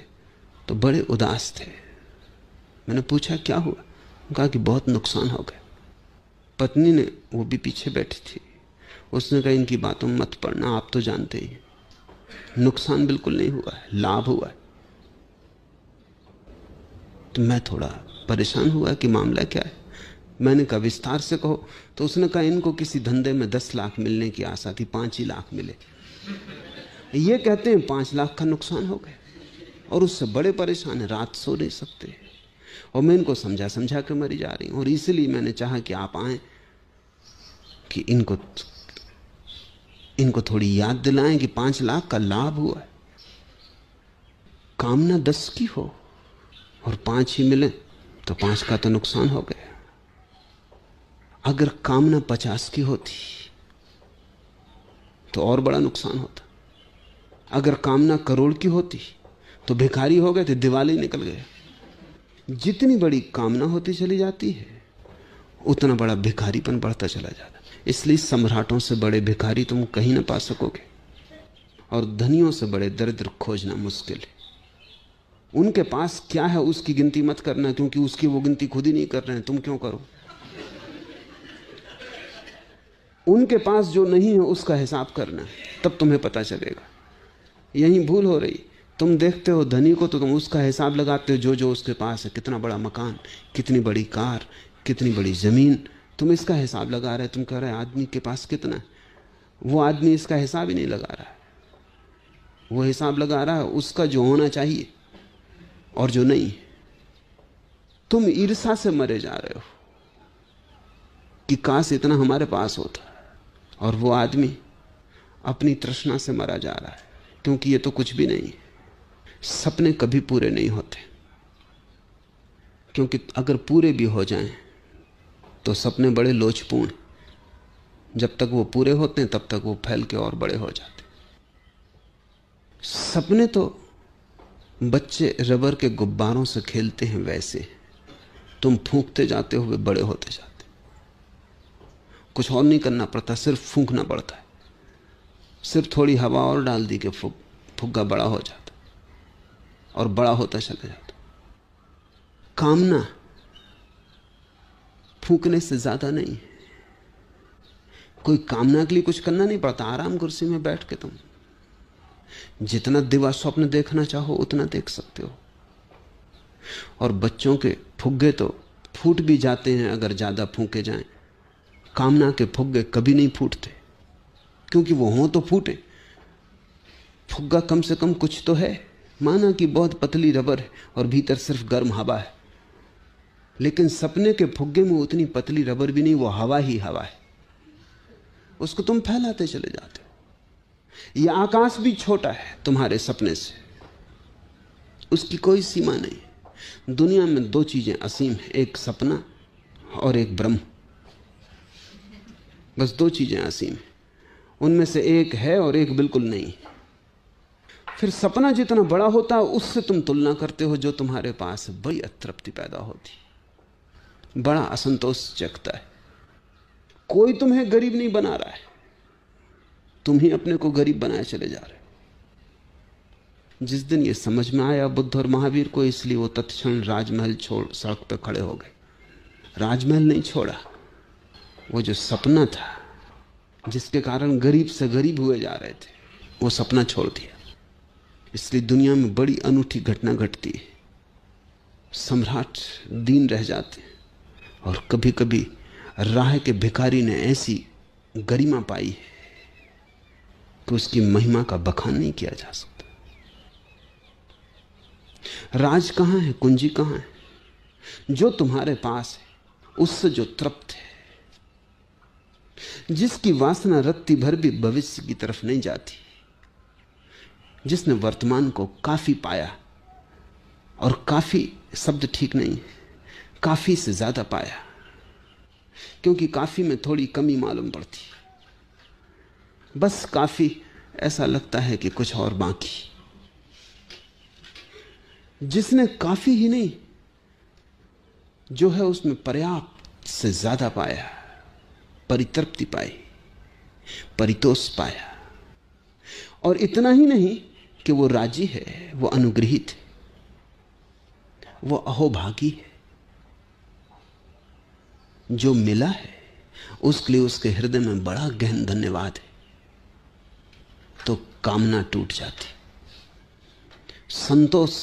तो बड़े उदास थे। मैंने पूछा क्या हुआ? कहा कि बहुत नुकसान हो गया। पत्नी ने, वो भी पीछे बैठी थी, उसने कहा इनकी बातों में मत पड़ना, आप तो जानते ही नुकसान बिल्कुल नहीं हुआ है, लाभ हुआ है। तो मैं थोड़ा परेशान हुआ कि मामला क्या है। मैंने कहा विस्तार से कहो। तो उसने कहा इनको किसी धंधे में 10 लाख मिलने की आशा थी, 5 ही लाख मिले। ये कहते हैं 5 लाख का नुकसान हो गया और उससे बड़े परेशान है, रात सो नहीं सकते। और मैं इनको समझा समझा के मरी जा रही हूं। और इसलिए मैंने चाहा कि आप आए कि इनको थोड़ी याद दिलाएं कि 5 लाख का लाभ हुआ है। कामना 10 की हो और 5 ही मिले तो 5 का तो नुकसान हो गया। अगर कामना 50 की होती तो और बड़ा नुकसान होता। अगर कामना करोड़ की होती तो भिखारी हो गए थे, दिवाली निकल गए। जितनी बड़ी कामना होती चली जाती है उतना बड़ा भिखारीपन बढ़ता चला जाता। इसलिए सम्राटों से बड़े भिखारी तुम कहीं ना पा सकोगे और धनियों से बड़े दरिद्र खोजना मुश्किल है। उनके पास क्या है उसकी गिनती मत करना, क्योंकि उसकी वो गिनती खुद ही नहीं कर रहे हैं, तुम क्यों करो। उनके पास जो नहीं है उसका हिसाब करना, तब तुम्हें पता चलेगा। यही भूल हो रही। तुम देखते हो धनी को तो तुम उसका हिसाब लगाते हो जो जो उसके पास है, कितना बड़ा मकान, कितनी बड़ी कार, कितनी बड़ी जमीन, तुम इसका हिसाब लगा रहे। तुम कह रहे आदमी के पास कितना है। वो आदमी इसका हिसाब ही नहीं लगा रहा है। वो हिसाब लगा रहा है उसका जो होना चाहिए और जो नहीं। तुम ईर्ष्या से मरे जा रहे हो कि काश इतना हमारे पास होता, और वो आदमी अपनी तृष्णा से मरा जा रहा है, क्योंकि ये तो कुछ भी नहीं। सपने कभी पूरे नहीं होते, क्योंकि अगर पूरे भी हो जाएं तो सपने बड़े लोचपूर्ण। जब तक वो पूरे होते हैं तब तक वो फैल के और बड़े हो जाते। सपने तो बच्चे रबर के गुब्बारों से खेलते हैं, वैसे तुम फूंकते जाते हो वे बड़े होते जाते। कुछ और नहीं करना पड़ता, सिर्फ फूंकना पड़ता है। सिर्फ थोड़ी हवा और डाल दी कि फुग्गा बड़ा हो जाता और बड़ा होता चला जाता। कामना फूंकने से ज्यादा नहीं है। कोई कामना के लिए कुछ करना नहीं पड़ता। आराम कुर्सी में बैठ के तुम जितना दिवा स्वप्न देखना चाहो उतना देख सकते हो। और बच्चों के फुग्गे तो फूट भी जाते हैं अगर ज्यादा फूंके जाएं। कामना के फुग्गे कभी नहीं फूटते, क्योंकि वो हों तो फूटे। फुग्गा कम से कम कुछ तो है। माना कि बहुत पतली रबर है और भीतर सिर्फ गर्म हवा है, लेकिन सपने के फुग्गे में उतनी पतली रबर भी नहीं, वो हवा ही हवा है। उसको तुम फैलाते चले जाते हो। यह आकाश भी छोटा है तुम्हारे सपने से, उसकी कोई सीमा नहीं। दुनिया में 2 चीजें असीम है, एक सपना और एक ब्रह्म। बस 2 चीजें असीम है, उनमें से एक है और एक बिल्कुल नहीं। फिर सपना जितना बड़ा होता है उससे तुम तुलना करते हो जो तुम्हारे पास है, बड़ी अतृप्ति पैदा होती, बड़ा असंतोष जगता है। कोई तुम्हें गरीब नहीं बना रहा है, तुम ही अपने को गरीब बनाए चले जा रहे हो। जिस दिन ये समझ में आया बुद्ध और महावीर को, इसलिए वो तत्क्षण राजमहल छोड़ सड़क पर खड़े हो गए। राजमहल नहीं छोड़ा, वो जो सपना था जिसके कारण गरीब से गरीब हुए जा रहे थे, वो सपना छोड़ दिया। इसलिए दुनिया में बड़ी अनूठी घटना घटती है। सम्राट दीन रह जाते हैं और कभी कभी राह के भिखारी ने ऐसी गरिमा पाई है कि उसकी महिमा का बखान नहीं किया जा सकता। राज कहां है, कुंजी कहां है? जो तुम्हारे पास है उससे जो तृप्त है, जिसकी वासना रत्ती भर भी भविष्य की तरफ नहीं जाती, जिसने वर्तमान को काफी पाया, और काफी शब्द ठीक नहीं है, काफी से ज्यादा पाया, क्योंकि काफी में थोड़ी कमी मालूम पड़ती। बस काफी ऐसा लगता है कि कुछ और बाकी। जिसने काफी ही नहीं, जो है उसमें पर्याप्त से ज्यादा पाया, परितृप्ति पाई, परितोष पाया। और इतना ही नहीं कि वो राजी है, वो अनुग्रहित है, वो अहोभागी है। जो मिला है उसके लिए उसके हृदय में बड़ा गहन धन्यवाद है, तो कामना टूट जाती। संतोष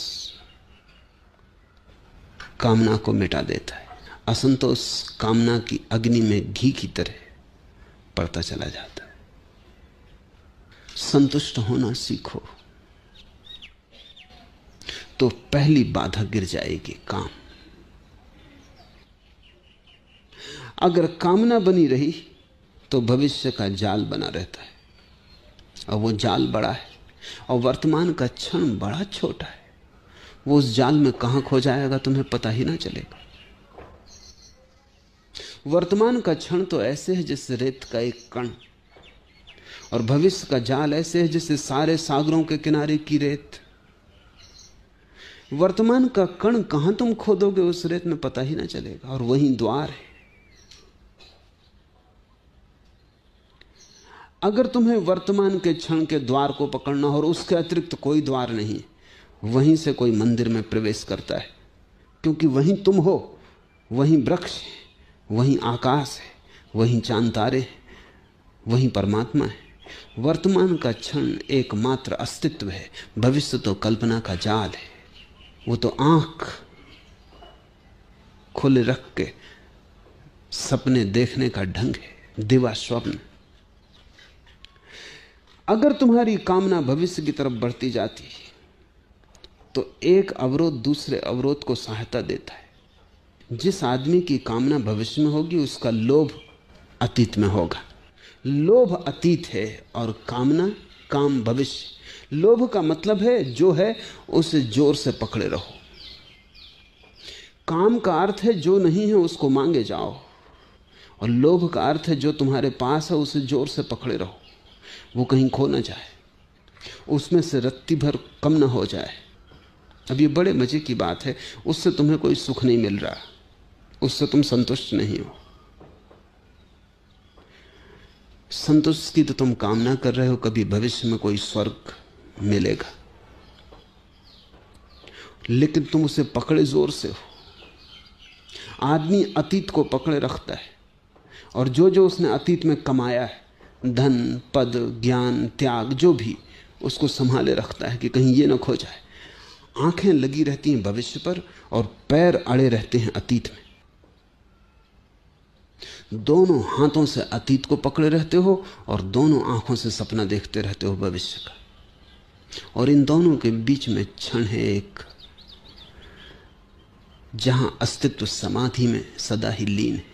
कामना को मिटा देता है, असंतोष कामना की अग्नि में घी की तरह पड़ता चला जाता है। संतुष्ट होना सीखो तो पहली बाधा गिर जाएगी, काम। अगर कामना बनी रही तो भविष्य का जाल बना रहता है, और वो जाल बड़ा है, और वर्तमान का क्षण बड़ा छोटा है। वो उस जाल में कहां खो जाएगा तुम्हें पता ही ना चलेगा। वर्तमान का क्षण तो ऐसे है जैसे रेत का एक कण, और भविष्य का जाल ऐसे है जैसे सारे सागरों के किनारे की रेत। वर्तमान का कण कहां तुम खोदोगे उस रेत में पता ही ना चलेगा, और वहीं द्वार है। अगर तुम्हें वर्तमान के क्षण के द्वार को पकड़ना और उसके अतिरिक्त कोई द्वार नहीं, वहीं से कोई मंदिर में प्रवेश करता है, क्योंकि वहीं तुम हो, वहीं वृक्ष है, वहीं आकाश है, वहीं चांद तारे हैं, वहीं परमात्मा है। वर्तमान का क्षण एकमात्र अस्तित्व है, भविष्य तो कल्पना का जाल है। वो तो आंख खुले रख के सपने देखने का ढंग है, दिवा स्वप्न। अगर तुम्हारी कामना भविष्य की तरफ बढ़ती जाती है तो एक अवरोध दूसरे अवरोध को सहायता देता है। जिस आदमी की कामना भविष्य में होगी उसका लोभ अतीत में होगा। लोभ अतीत है और कामना काम भविष्य। लोभ का मतलब है जो है उसे जोर से पकड़े रहो। काम का अर्थ है जो नहीं है उसको मांगे जाओ, और लोभ का अर्थ है जो तुम्हारे पास है उसे जोर से पकड़े रहो, वो कहीं खो ना जाए, उसमें से रत्ती भर कम ना हो जाए। अब ये बड़े मजे की बात है, उससे तुम्हें कोई सुख नहीं मिल रहा, उससे तुम संतुष्ट नहीं हो। संतुष्ट की तो तुम कामना कर रहे हो, कभी भविष्य में कोई स्वर्ग मिलेगा, लेकिन तुम उसे पकड़े जोर से हो। आदमी अतीत को पकड़े रखता है, और जो जो उसने अतीत में कमाया है, धन पद ज्ञान त्याग जो भी, उसको संभाले रखता है कि कहीं ये ना खो जाए। आंखें लगी रहती हैं भविष्य पर और पैर अड़े रहते हैं अतीत में। दोनों हाथों से अतीत को पकड़े रहते हो और दोनों आंखों से सपना देखते रहते हो भविष्य का, और इन दोनों के बीच में क्षण है एक, जहां अस्तित्व समाधि में सदा ही लीन है,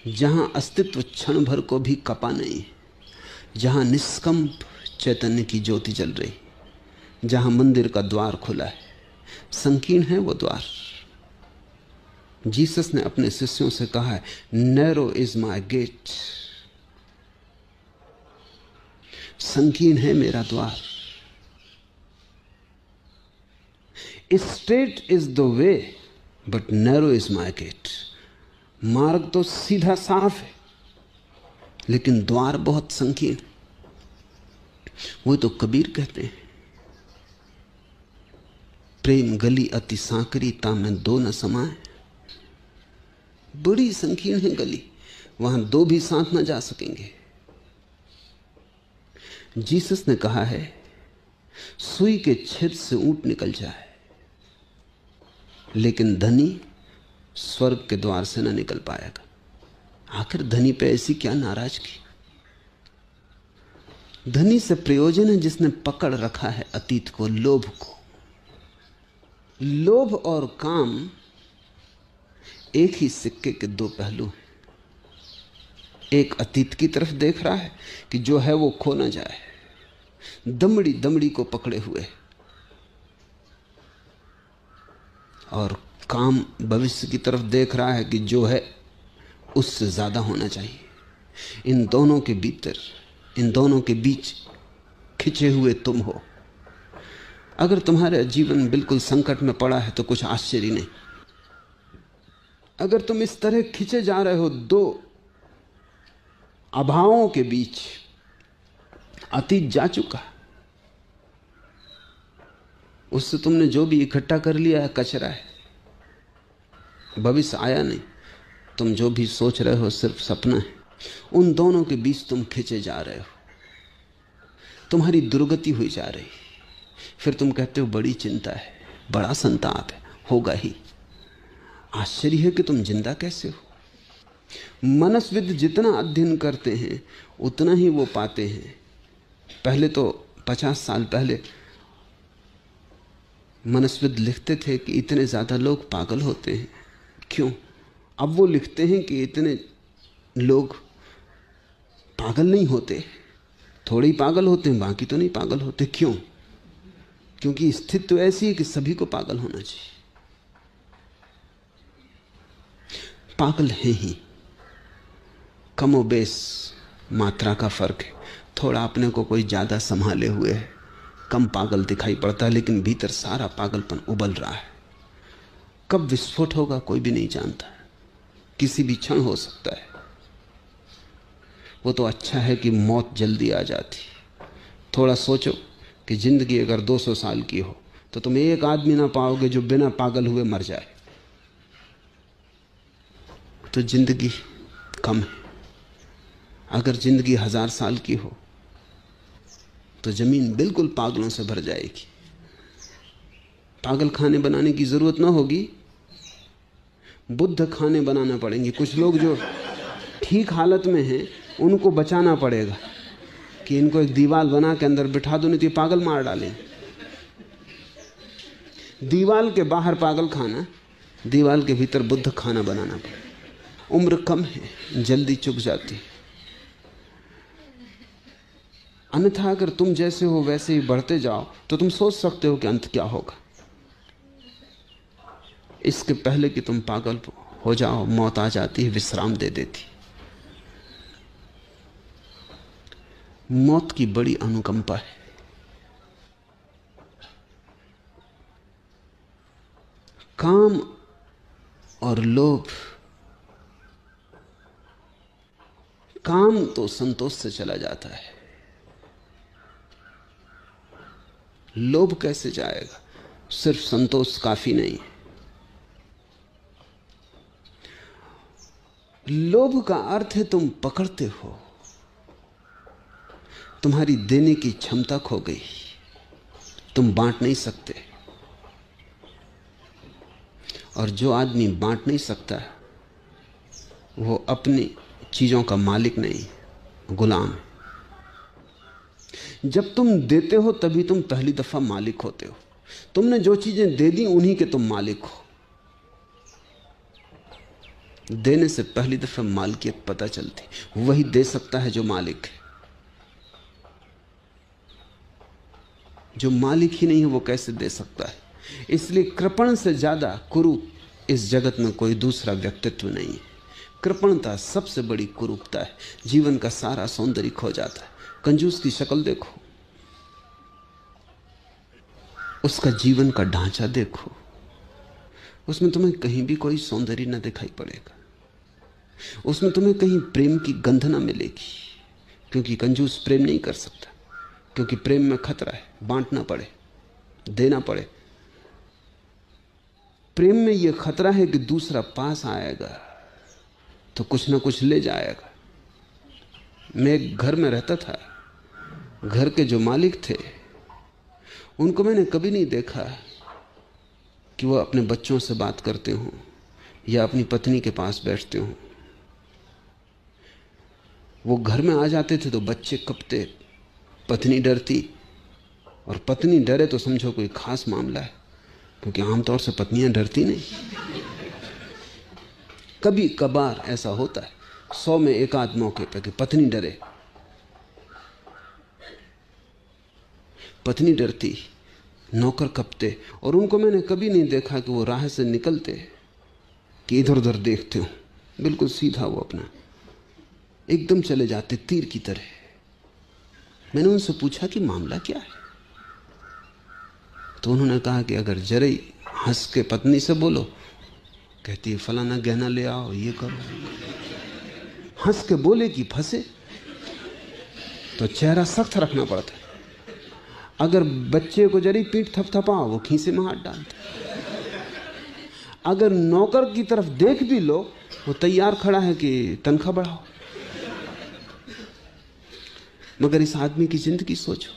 जहां अस्तित्व क्षण भर को भी कपा नहीं है, जहां निष्कंप चैतन्य की ज्योति जल रही, जहां मंदिर का द्वार खुला है। संकीर्ण है वो द्वार। जीसस ने अपने शिष्यों से कहा है, नैरो इज माई गेट, संकीर्ण है मेरा द्वार। Straight is the way but narrow is my gate. मार्ग तो सीधा साफ है, लेकिन द्वार बहुत संकीर्ण। वो तो कबीर कहते हैं, प्रेम गली अति सांकरी ता में दो न समाए। बड़ी संकीर्ण है गली, वहां दो भी साथ न जा सकेंगे। जीसस ने कहा है सुई के छेद से ऊंट निकल जाए, लेकिन धनी स्वर्ग के द्वार से न निकल पाएगा। आखिर धनी पे ऐसी क्या नाराजगी? धनी से प्रयोजन है जिसने पकड़ रखा है अतीत को, लोभ को। लोभ और काम एक ही सिक्के के दो पहलू हैं। एक अतीत की तरफ देख रहा है कि जो है वो खो ना जाए, दमड़ी दमड़ी को पकड़े हुए, और काम भविष्य की तरफ देख रहा है कि जो है उससे ज्यादा होना चाहिए। इन दोनों के भीतर, इन दोनों के बीच खिंचे हुए तुम हो। अगर तुम्हारा जीवन बिल्कुल संकट में पड़ा है तो कुछ आश्चर्य नहीं। अगर तुम इस तरह खिंचे जा रहे हो दो अभावों के बीच, अतीत जा चुका, उससे तुमने जो भी इकट्ठा कर लिया है कचरा है, भविष्य आया नहीं। तुम जो भी सोच रहे हो सिर्फ सपना है। उन दोनों के बीच तुम खिंचे जा रहे हो, तुम्हारी दुर्गति हुई जा रही। फिर तुम कहते हो बड़ी चिंता है, बड़ा संताप है, होगा ही। आश्चर्य है कि तुम जिंदा कैसे हो। मनस्विद जितना अध्ययन करते हैं उतना ही वो पाते हैं। पहले तो 50 साल पहले मनस्विद लिखते थे कि इतने ज्यादा लोग पागल होते हैं। क्यों? अब वो लिखते हैं कि इतने लोग पागल नहीं होते, थोड़े ही पागल होते हैं, बाकी तो नहीं पागल होते। क्यों? क्योंकि स्थिति तो ऐसी है कि सभी को पागल होना चाहिए। पागल हैं ही, कमोबेश मात्रा का फर्क है। थोड़ा अपने को कोई ज्यादा संभाले हुए है, कम पागल दिखाई पड़ता है, लेकिन भीतर सारा पागलपन उबल रहा है। कब विस्फोट होगा कोई भी नहीं जानता, किसी भी क्षण हो सकता है। वो तो अच्छा है कि मौत जल्दी आ जाती। थोड़ा सोचो कि जिंदगी अगर 200 साल की हो तो तुम एक आदमी ना पाओगे जो बिना पागल हुए मर जाए। तो जिंदगी कम है। अगर जिंदगी 1000 साल की हो तो जमीन बिल्कुल पागलों से भर जाएगी। पागल खाने बनाने की जरूरत ना होगी, बुद्ध खाने बनाना पड़ेंगे। कुछ लोग जो ठीक हालत में हैं उनको बचाना पड़ेगा कि इनको एक दीवार बना के अंदर बिठा दो, नहीं तो ये पागल मार डालें। दीवार के बाहर पागल खाना, दीवार के भीतर बुद्ध खाना बनाना पड़ेगा। उम्र कम है, जल्दी चुक जाती। अन्यथा अगर तुम जैसे हो वैसे ही बढ़ते जाओ तो तुम सोच सकते हो कि अंत क्या होगा। इसके पहले कि तुम पागल हो जाओ, मौत आ जाती है, विश्राम दे देती। मौत की बड़ी अनुकंपा है। काम और लोभ, काम तो संतोष से चला जाता है, लोभ कैसे जाएगा? सिर्फ संतोष काफी नहीं है। लोभ का अर्थ है तुम पकड़ते हो, तुम्हारी देने की क्षमता खो गई, तुम बांट नहीं सकते। और जो आदमी बांट नहीं सकता वो अपनी चीजों का मालिक नहीं, गुलाम है। जब तुम देते हो तभी तुम पहली दफा मालिक होते हो। तुमने जो चीजें दे दी उन्हीं के तुम मालिक हो। देने से पहली दफा मालिकियत पता चलती, वही दे सकता है जो मालिक है। जो मालिक ही नहीं है वो कैसे दे सकता है? इसलिए कृपण से ज्यादा कुरूप इस जगत में कोई दूसरा व्यक्तित्व नहीं है। कृपणता सबसे बड़ी कुरूपता है। जीवन का सारा सौंदर्य खो जाता है। कंजूस की शक्ल देखो, उसका जीवन का ढांचा देखो, उसमें तुम्हें कहीं भी कोई सौंदर्य न दिखाई पड़ेगा। उसमें तुम्हें कहीं प्रेम की गंध न मिलेगी, क्योंकि कंजूस प्रेम नहीं कर सकता। क्योंकि प्रेम में खतरा है, बांटना पड़े, देना पड़े। प्रेम में यह खतरा है कि दूसरा पास आएगा तो कुछ ना कुछ ले जाएगा। मैं एक घर में रहता था, घर के जो मालिक थे उनको मैंने कभी नहीं देखा कि वो अपने बच्चों से बात करते हों या अपनी पत्नी के पास बैठते हों। वो घर में आ जाते थे तो बच्चे कपते, पत्नी डरती, और पत्नी डरे तो समझो कोई खास मामला है, क्योंकि आमतौर से पत्नियां डरती नहीं। कभी कभार ऐसा होता है, 100 में एक आध मौके पे कि पत्नी डरे। पत्नी डरती, नौकर कपते, और उनको मैंने कभी नहीं देखा कि वो राह से निकलते कि इधर उधर देखते हो। बिल्कुल सीधा वो अपना एकदम चले जाते तीर की तरह। मैंने उनसे पूछा कि मामला क्या है, तो उन्होंने कहा कि अगर जरा हंस के पत्नी से बोलो, कहती है फलाना गहना ले आओ, ये करो। हंस के बोले कि फंसे तो चेहरा सख्त रखना पड़ता है। अगर बच्चे को जरी पीठ थपथपाओ, वो खीसे में हाथ डालता। अगर नौकर की तरफ देख भी लो, वो तैयार खड़ा है कि तनख्वाह बढ़ाओ। मगर इस आदमी की जिंदगी सोचो,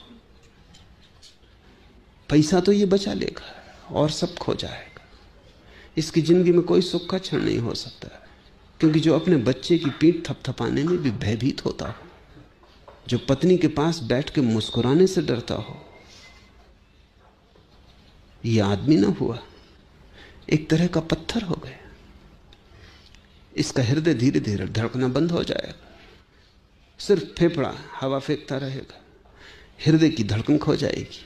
पैसा तो ये बचा लेगा और सब खो जाएगा। इसकी जिंदगी में कोई सुख का क्षण नहीं हो सकता, क्योंकि जो अपने बच्चे की पीठ थपथपाने में भी भयभीत होता हो, जो पत्नी के पास बैठ के मुस्कुराने से डरता हो, ये आदमी ना हुआ, एक तरह का पत्थर हो गया। इसका हृदय धीरे धीरे धड़कना बंद हो जाएगा, सिर्फ फेफड़ा हवा फेंकता रहेगा, हृदय की धड़कन खो जाएगी।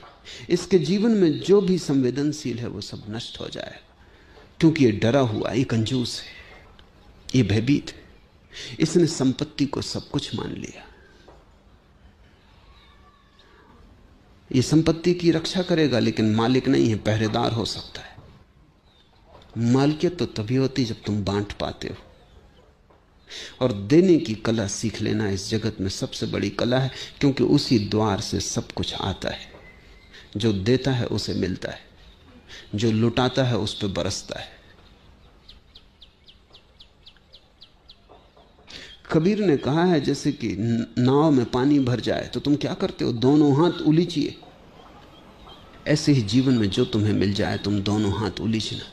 इसके जीवन में जो भी संवेदनशील है वो सब नष्ट हो जाएगा, क्योंकि ये डरा हुआ, ये कंजूस है, ये भयभीत है। इसने संपत्ति को सब कुछ मान लिया। ये संपत्ति की रक्षा करेगा लेकिन मालिक नहीं है, पहरेदार हो सकता है। मालिकियत तो तभी होती जब तुम बांट पाते हो, और देने की कला सीख लेना इस जगत में सबसे बड़ी कला है, क्योंकि उसी द्वार से सब कुछ आता है। जो देता है उसे मिलता है, जो लुटाता है उस पर बरसता है। कबीर ने कहा है, जैसे कि नाव में पानी भर जाए तो तुम क्या करते हो, दोनों हाथ उलीचिए। ऐसे ही जीवन में जो तुम्हें मिल जाए तुम दोनों हाथ उलीचना।